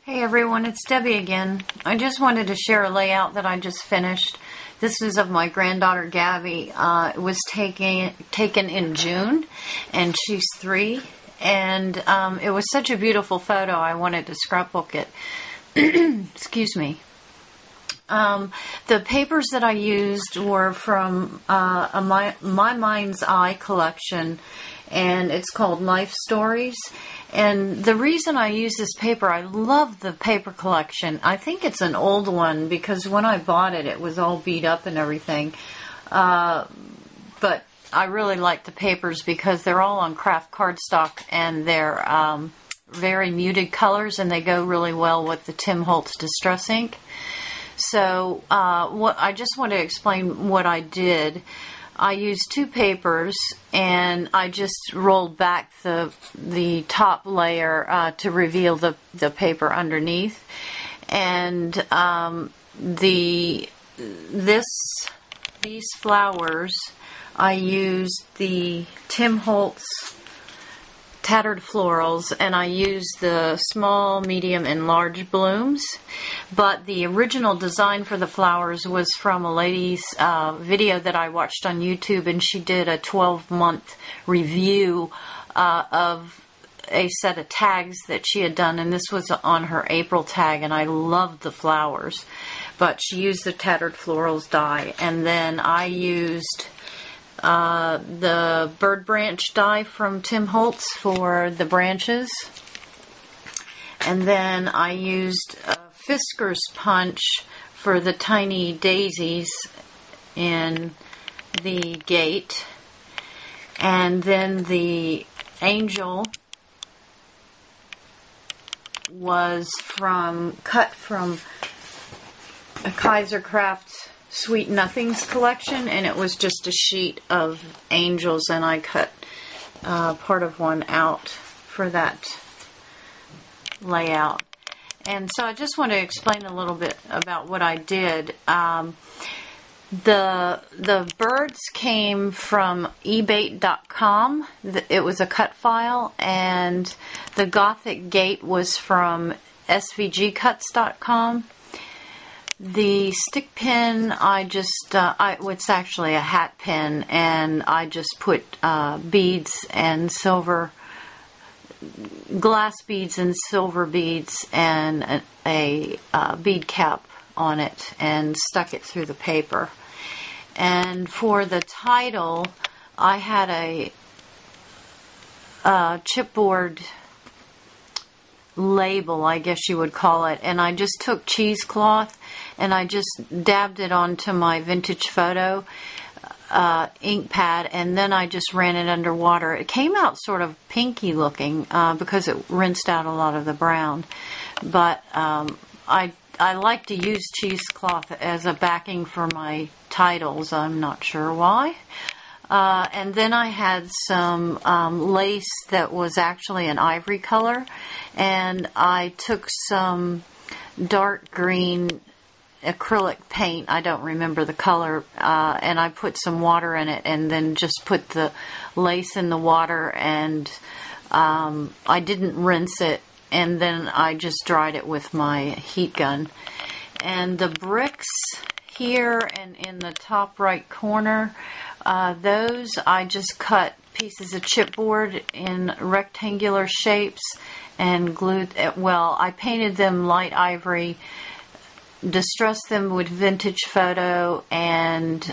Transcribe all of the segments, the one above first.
Hey everyone, it's Debbie again. I just wanted to share a layout that I just finished. This is of my granddaughter Gabby. It was taken in June, and she's 3. And it was such a beautiful photo, I wanted to scrapbook it. Excuse me. The papers that I used were from My Mind's Eye collection, and it's called Life Stories. And the reason I use this paper, I love the paper collection. I think it's an old one because when I bought it, it was all beat up and everything. But I really like the papers because they're all on craft cardstock and they're very muted colors, and they go really well with the Tim Holtz Distress ink. So I just want to explain what I did. I used 2 papers, and I just rolled back the top layer to reveal the paper underneath. And these flowers, I used the Tim Holtz Tattered Florals, and I used the small, medium, and large blooms. But the original design for the flowers was from a lady's video that I watched on YouTube, and she did a 12-month review of a set of tags that she had done, and this was on her April tag, and I loved the flowers. But she used the Tattered Florals die, and then I used the bird branch die from Tim Holtz for the branches. And then I used a Fisker's punch for the tiny daisies in the gate. And then the angel was cut from a Kaiser Craft Sweet Nothings collection, and it was just a sheet of angels, and I cut part of one out for that layout. And so I just want to explain a little bit about what I did. The birds came from ebate.com. It was a cut file, and the Gothic gate was from svgcuts.com. The stick pin, it's actually a hat pin, and I just put beads and glass beads and silver beads and a bead cap on it and stuck it through the paper. And for the title, I had a chipboard label, I guess you would call it, and I just took cheesecloth and I just dabbed it onto my vintage photo ink pad, and then I just ran it underwater. It came out sort of pinky looking because it rinsed out a lot of the brown, but I like to use cheesecloth as a backing for my titles. I'm not sure why. And then I had some lace that was actually an ivory color, and I took some dark green acrylic paint, I don't remember the color, and I put some water in it, and then just put the lace in the water, and I didn't rinse it, and then I just dried it with my heat gun. And the bricks here and in the top right corner, those I just cut pieces of chipboard in rectangular shapes and glued it. Well, I painted them light ivory, distressed them with vintage photo and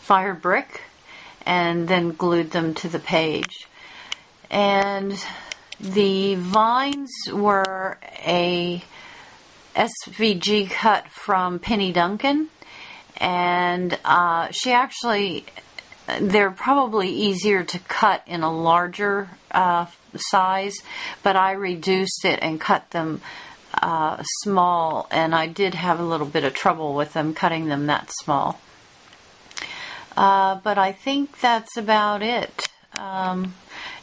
fire brick, and then glued them to the page. And the vines were a SVG cut from Penny Duncan, and they're probably easier to cut in a larger size, but I reduced it and cut them small, and I did have a little bit of trouble with them cutting them that small. But I think that's about it.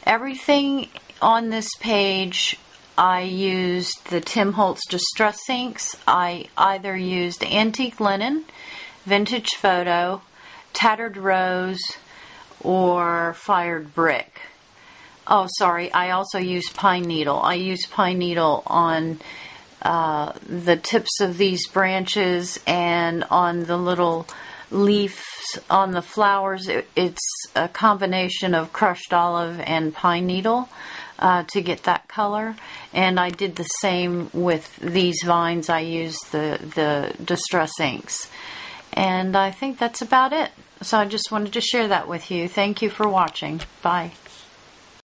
Everything on this page, I used the Tim Holtz Distress inks. I either used antique linen, vintage photo, tattered rose, or fired brick. Oh, sorry, I also use pine needle. I use pine needle on the tips of these branches and on the little leaves on the flowers. It's a combination of crushed olive and pine needle to get that color. And I did the same with these vines. I used the Distress inks. And I think that's about it. So I just wanted to share that with you. Thank you for watching. Bye.